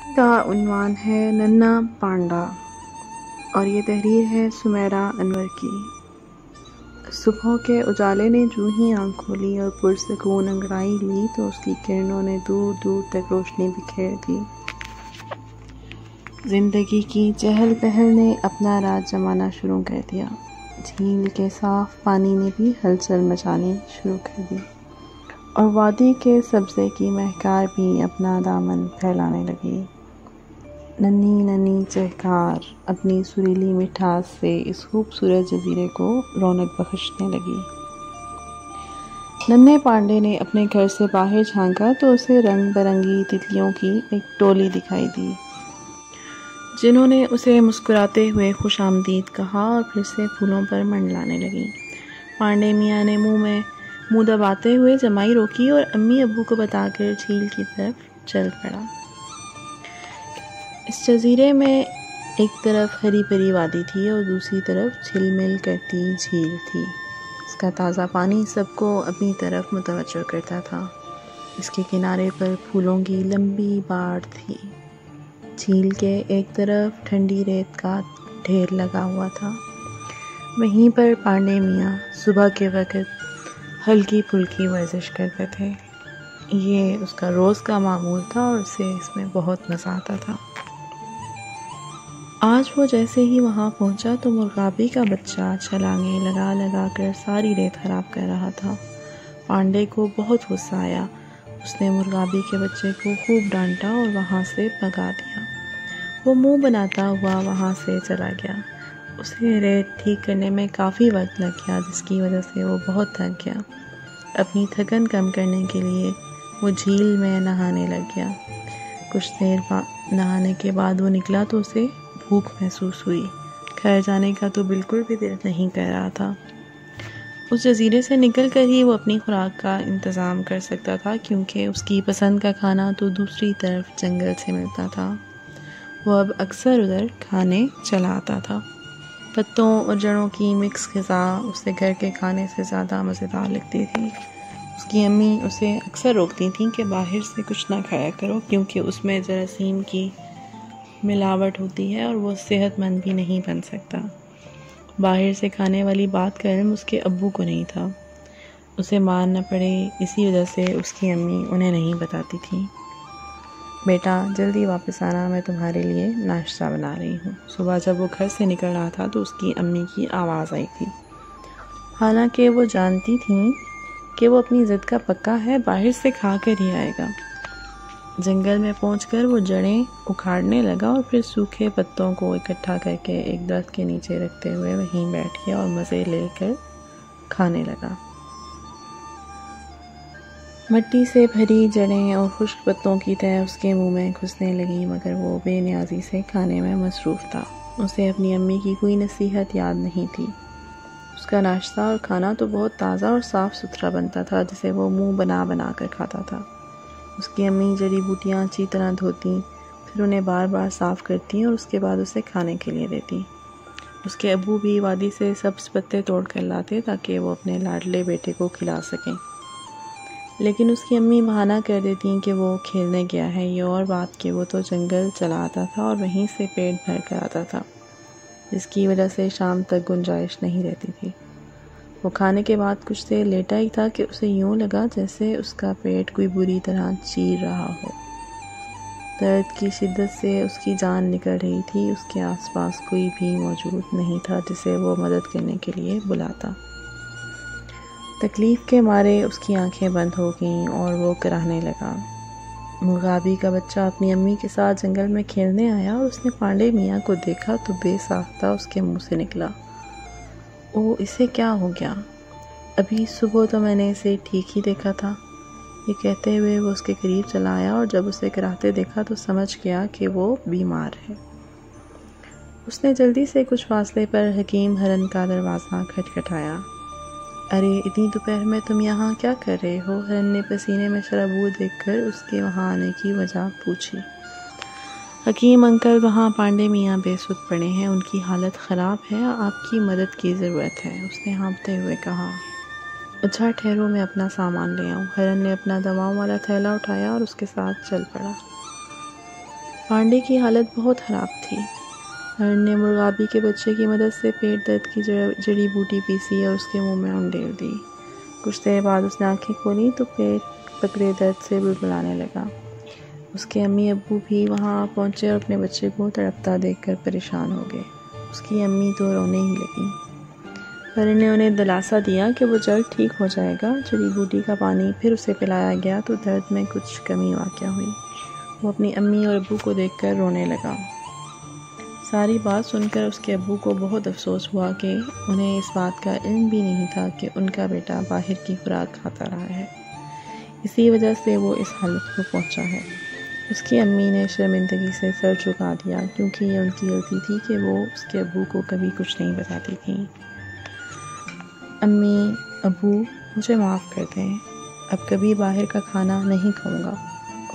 का उन्वान है नन्ना पांडा और ये तहरीर है सुमेरा अनवर की। सुबह के उजाले ने जूं ही आँख खोली और पुरसकून अंगड़ाई ली तो उसकी किरणों ने दूर दूर तक रोशनी बिखेर दी। जिंदगी की चहल पहल ने अपना राज जमाना शुरू कर दिया। झील के साफ पानी ने भी हलचल मचानी शुरू कर दी और वादी के सब्ज़े की महकार भी अपना दामन फैलाने लगी। नन्ही नन्ही चहकार अपनी सुरीली मिठास से इस खूबसूरत जजीरे को रौनक बख्शने लगी। नन्हे पांडे ने अपने घर से बाहर झांका तो उसे रंग बिरंगी तितलियों की एक टोली दिखाई दी, जिन्होंने उसे मुस्कुराते हुए खुशामदीद कहा और फिर से फूलों पर मंडलाने लगी। पांडे मियाँ ने मुंह दबाते हुए जमाई रोकी और अम्मी अब्बू को बताकर झील की तरफ चल पड़ा। इस जजीरे में एक तरफ हरी भरी वादी थी और दूसरी तरफ झिलमिल करती झील थी। इसका ताज़ा पानी सबको अपनी तरफ मुतवज्जो करता था। इसके किनारे पर फूलों की लंबी बाड़ थी। झील के एक तरफ ठंडी रेत का ढेर लगा हुआ था। वहीं पर पांडे मियाँ सुबह के वक्त हल्की फुल्की वर्जिश करते थे। ये उसका रोज़ का मामूल था और उसे इसमें बहुत मज़ा आता था। आज वो जैसे ही वहाँ पहुँचा तो मुर्गाबी का बच्चा छलांगे लगा लगा कर सारी रेत खराब कर रहा था। पांडे को बहुत गुस्सा आया। उसने मुर्गाबी के बच्चे को खूब डांटा और वहाँ से भगा दिया। वो मुंह बनाता हुआ वहाँ से चला गया। उसे रेत ठीक करने में काफ़ी वक्त लग गया, जिसकी वजह से वो बहुत थक गया। अपनी थकन कम करने के लिए वो झील में नहाने लग गया। कुछ देर नहाने के बाद वो निकला तो उसे भूख महसूस हुई। घर जाने का तो बिल्कुल भी दिल नहीं कर रहा था। उस जजीरे से निकलकर ही वो अपनी खुराक का इंतज़ाम कर सकता था, क्योंकि उसकी पसंद का खाना तो दूसरी तरफ जंगल से मिलता था। वो अब अक्सर उधर खाने चला आता था। पत्तों और जड़ों की मिक्स ग़िज़ा उसे घर के खाने से ज़्यादा मज़ेदार लगती थी। उसकी अम्मी उसे अक्सर रोकती थीं कि बाहर से कुछ ना खाया करो, क्योंकि उसमें जरासीम की मिलावट होती है और वो सेहतमंद भी नहीं बन सकता। बाहर से खाने वाली बात का इल्म उसके अब्बू को नहीं था। उसे मार न पड़े इसी वजह से उसकी अम्मी उन्हें नहीं बताती थी। बेटा जल्दी वापस आना, मैं तुम्हारे लिए नाश्ता बना रही हूँ। सुबह जब वो घर से निकल रहा था तो उसकी अम्मी की आवाज़ आई थी। हालांकि वो जानती थी कि वो अपनी ज़िद का पक्का है, बाहर से खा कर ही आएगा। जंगल में पहुंचकर वो जड़ें उखाड़ने लगा और फिर सूखे पत्तों को इकट्ठा करके एक दरख्त के नीचे रखते हुए वहीं बैठ गया और मज़े लेकर खाने लगा। मिट्टी से भरी जड़ें और खुश्क पत्तों की तह उसके मुंह में घुसने लगी, मगर वो बेनियाजी से खाने में मसरूफ़ था। उसे अपनी अम्मी की कोई नसीहत याद नहीं थी। उसका नाश्ता और खाना तो बहुत ताज़ा और साफ़ सुथरा बनता था, जिसे वो मुंह बना बना कर खाता था। उसकी अम्मी जड़ी बूटियाँ अच्छी तरह धोती, फिर उन्हें बार बार साफ़ करती और उसके बाद उसे खाने के लिए देती। उसके अब्बू भी वादी से सब्ज़ पत्ते तोड़ कर लाते ताकि वो अपने लाडले बेटे को खिला सकें, लेकिन उसकी अम्मी बहाना कर देती कि वो खेलने गया है। ये और बात कि वो तो जंगल चला आता था और वहीं से पेट भर कर आता था, जिसकी वजह से शाम तक गुंजाइश नहीं रहती थी। वो खाने के बाद कुछ देर लेटा ही था कि उसे यूँ लगा जैसे उसका पेट कोई बुरी तरह चीर रहा हो। दर्द की शिद्दत से उसकी जान निकल रही थी। उसके आसपास कोई भी मौजूद नहीं था जिसे वो मदद करने के लिए बुलाता। तकलीफ़ के मारे उसकी आंखें बंद हो गईं और वो कराहने लगा। मुर्गाबी का बच्चा अपनी अम्मी के साथ जंगल में खेलने आया और उसने पांडे मियाँ को देखा तो बेसाख्ता उसके मुंह से निकला, ओ इसे क्या हो गया? अभी सुबह तो मैंने इसे ठीक ही देखा था। ये कहते हुए वो उसके करीब चला आया और जब उसे कराहते देखा तो समझ गया कि वो बीमार है। उसने जल्दी से कुछ फासले पर हकीम हरन का दरवाज़ा खटखटाया। अरे इतनी दोपहर में तुम यहाँ क्या कर रहे हो? हरन ने पसीने में शराबूर देखकर उसके वहाँ आने की वजह पूछी। हकीम अंकल, वहाँ पांडे मियाँ बेसुध पड़े हैं, उनकी हालत ख़राब है, आपकी मदद की ज़रूरत है, उसने हाँफते हुए कहा। अच्छा ठहरो, मैं अपना सामान ले आऊँ। हरन ने अपना दवाओं वाला थैला उठाया और उसके साथ चल पड़ा। पांडे की हालत बहुत ख़राब थी। हिरण ने मुर्गाबी के बच्चे की मदद से पेट दर्द की जड़ी बूटी पीसी और उसके मुंह में उंडेल दी। कुछ देर बाद उसने आंखें खोली तो पेट पकड़े दर्द से बुलबुलाने लगा। उसके अम्मी अब्बू भी वहां पहुंचे और अपने बच्चे को तड़पता देखकर परेशान हो गए। उसकी अम्मी तो रोने ही लगी। हिरण ने उन्हें दिलासा दिया कि वो जल्द ठीक हो जाएगा। जड़ी बूटी का पानी फिर उसे पिलाया गया तो दर्द में कुछ कमी वाक़या हुई। वो अपनी अम्मी और अब्बू को देखकर रोने लगा। सारी बात सुनकर उसके अब्बू को बहुत अफसोस हुआ कि उन्हें इस बात का इल्म भी नहीं था कि उनका बेटा बाहर की खुराक खाता रहा है। इसी वजह से वो इस हालत को पहुंचा है। उसकी अम्मी ने शर्मिंदगी से सर झुका दिया क्योंकि ये उनकी गलती थी कि वो उसके अब्बू को कभी कुछ नहीं बताती थी। अम्मी, अब्बू, मुझे माफ़ कर दें। अब कभी बाहर का खाना नहीं खाऊंगा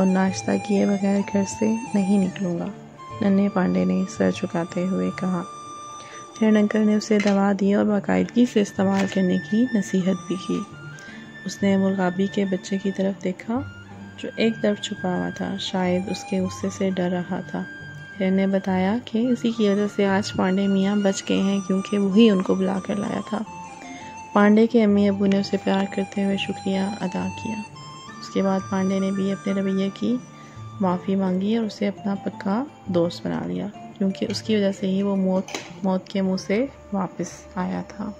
और नाश्ता किए बगैर घर से नहीं निकलूँगा, नन्हे पांडे ने सर झुकाते हुए कहा। हिरण अंकल ने उसे दवा दी और बाकायदगी से इस्तेमाल करने की नसीहत भी की। उसने मुर्गाबी के बच्चे की तरफ देखा जो एक तरफ छुपा हुआ था, शायद उसके गुस्से से डर रहा था। हिरण ने बताया कि इसी की वजह से आज पांडे मियाँ बच गए हैं क्योंकि वही उनको बुला कर लाया था। पांडे के अम्मी अब्बू ने उसे प्यार करते हुए शुक्रिया अदा किया। उसके बाद पांडे ने भी अपने रवैये की माफ़ी मांगी और उसे अपना पक्का दोस्त बना लिया क्योंकि उसकी वजह से ही वो मौत के मुंह से वापस आया था।